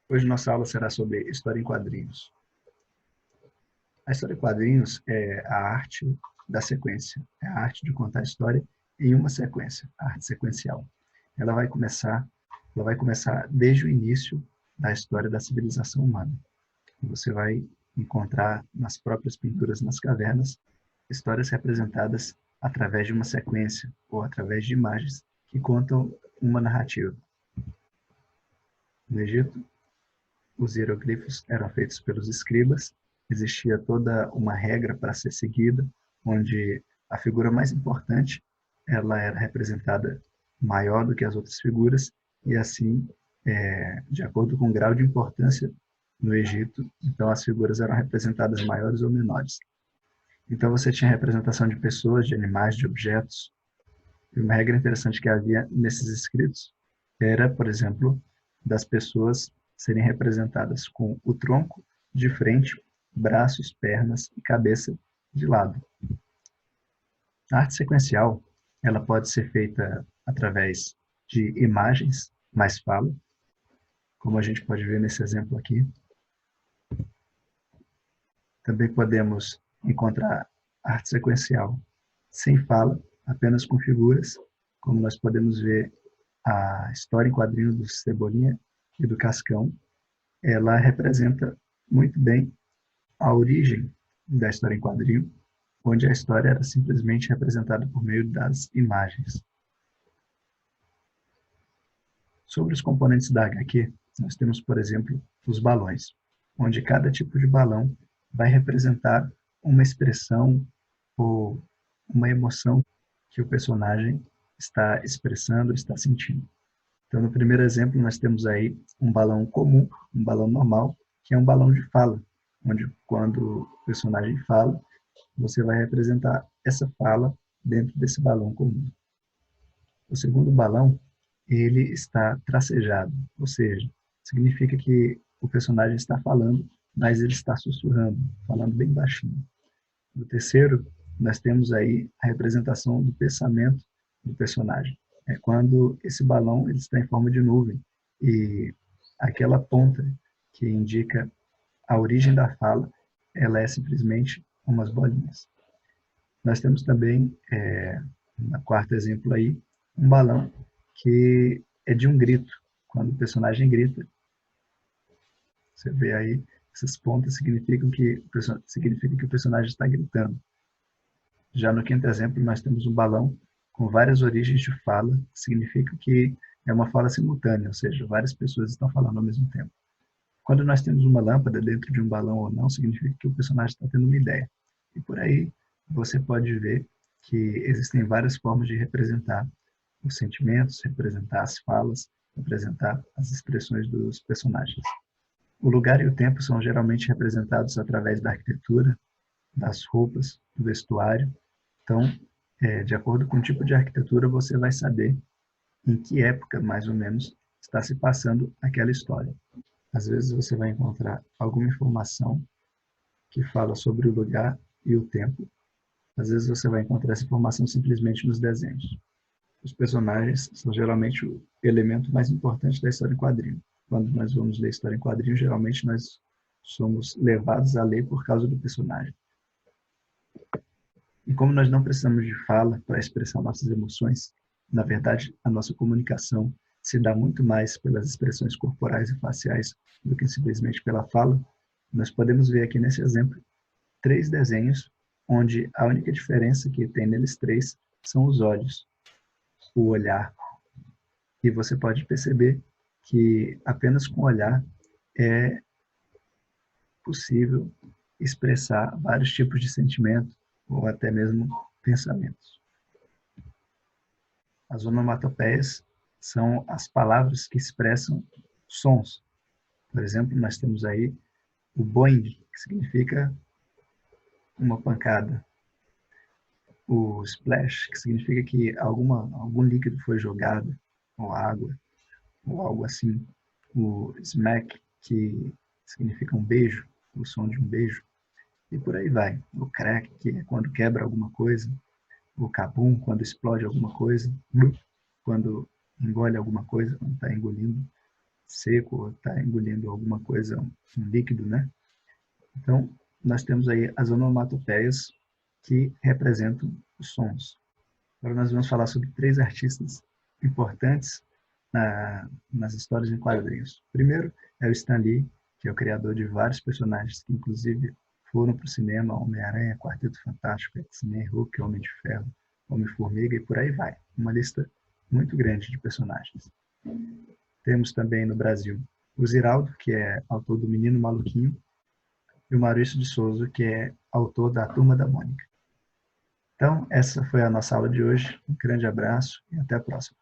Hoje nossa aula será sobre história em quadrinhos. A história em quadrinhos é a arte da sequência, é a arte de contar a história em uma sequência, a arte sequencial. Ela vai começar, ela vai começar desde o início da história da civilização humana. Você vai encontrar nas próprias pinturas nas cavernas histórias representadas através de uma sequência ou através de imagens que contam uma narrativa. No Egito, os hieroglifos eram feitos pelos escribas, existia toda uma regra para ser seguida, onde a figura mais importante ela era representada maior do que as outras figuras, e assim, de acordo com o grau de importância no Egito, então as figuras eram representadas maiores ou menores. Então você tinha representação de pessoas, de animais, de objetos. E uma regra interessante que havia nesses escritos era, por exemplo, das pessoas serem representadas com o tronco de frente, braços, pernas e cabeça de lado. A arte sequencial, ela pode ser feita através de imagens mais fala, como a gente pode ver nesse exemplo aqui. Também podemos encontrar arte sequencial sem fala, apenas com figuras, como nós podemos ver a história em quadrinho do Cebolinha e do Cascão. Ela representa muito bem a origem da história em quadrinho, onde a história era simplesmente representada por meio das imagens. Sobre os componentes da HQ, nós temos, por exemplo, os balões, onde cada tipo de balão vai representar uma expressão ou uma emoção que o personagem está expressando, está sentindo. Então, no primeiro exemplo, nós temos aí um balão comum, um balão normal, que é um balão de fala, onde quando o personagem fala, você vai representar essa fala dentro desse balão comum. O segundo balão, ele está tracejado, ou seja, significa que o personagem está falando, mas ele está sussurrando, falando bem baixinho. No terceiro, nós temos aí a representação do pensamento do personagem. É quando esse balão ele está em forma de nuvem e aquela ponta que indica a origem da fala, ela é simplesmente umas bolinhas. Nós temos também, no quarto exemplo aí, um balão que é de um grito. Quando o personagem grita, você vê aí, essas pontas significam que o personagem está gritando. Já no quinto exemplo, nós temos um balão com várias origens de fala, que significa que é uma fala simultânea, ou seja, várias pessoas estão falando ao mesmo tempo. Quando nós temos uma lâmpada dentro de um balão ou não, significa que o personagem está tendo uma ideia. E por aí você pode ver que existem várias formas de representar os sentimentos, representar as falas, representar as expressões dos personagens. O lugar e o tempo são geralmente representados através da arquitetura, das roupas, do vestuário. Então, de acordo com o tipo de arquitetura, você vai saber em que época, mais ou menos, está se passando aquela história. Às vezes você vai encontrar alguma informação que fala sobre o lugar e o tempo. Às vezes você vai encontrar essa informação simplesmente nos desenhos. Os personagens são geralmente o elemento mais importante da história em quadrinho. Quando nós vamos ler história em quadrinho, geralmente nós somos levados a ler por causa do personagem. E como nós não precisamos de fala para expressar nossas emoções, na verdade, a nossa comunicação se dá muito mais pelas expressões corporais e faciais do que simplesmente pela fala. Nós podemos ver aqui nesse exemplo 3 desenhos, onde a única diferença que tem neles 3 são os olhos, o olhar. E você pode perceber que apenas com o olhar é possível expressar vários tipos de sentimento ou até mesmo pensamentos. As onomatopeias são as palavras que expressam sons. Por exemplo, nós temos aí o boing, que significa uma pancada. O splash, que significa que algum líquido foi jogado, ou água, ou algo assim. O smack, que significa um beijo, o som de um beijo. E por aí vai. O crack, que é quando quebra alguma coisa. O kabum, quando explode alguma coisa. Quando engole alguma coisa, quando está engolindo. seco, ou está engolindo alguma coisa, um líquido, né? Então, nós temos aí as onomatopeias que representam os sons. Agora nós vamos falar sobre 3 artistas importantes nas histórias em quadrinhos. Primeiro é o Stan Lee, que é o criador de vários personagens que, inclusive, foram para o cinema: Homem-Aranha, Quarteto Fantástico, X-Men, Hulk, Homem de Ferro, Homem-Formiga e por aí vai. Uma lista muito grande de personagens. Temos também no Brasil o Ziraldo, que é autor do Menino Maluquinho, e o Maurício de Souza, que é autor da Turma da Mônica. Então, essa foi a nossa aula de hoje. Um grande abraço e até a próxima.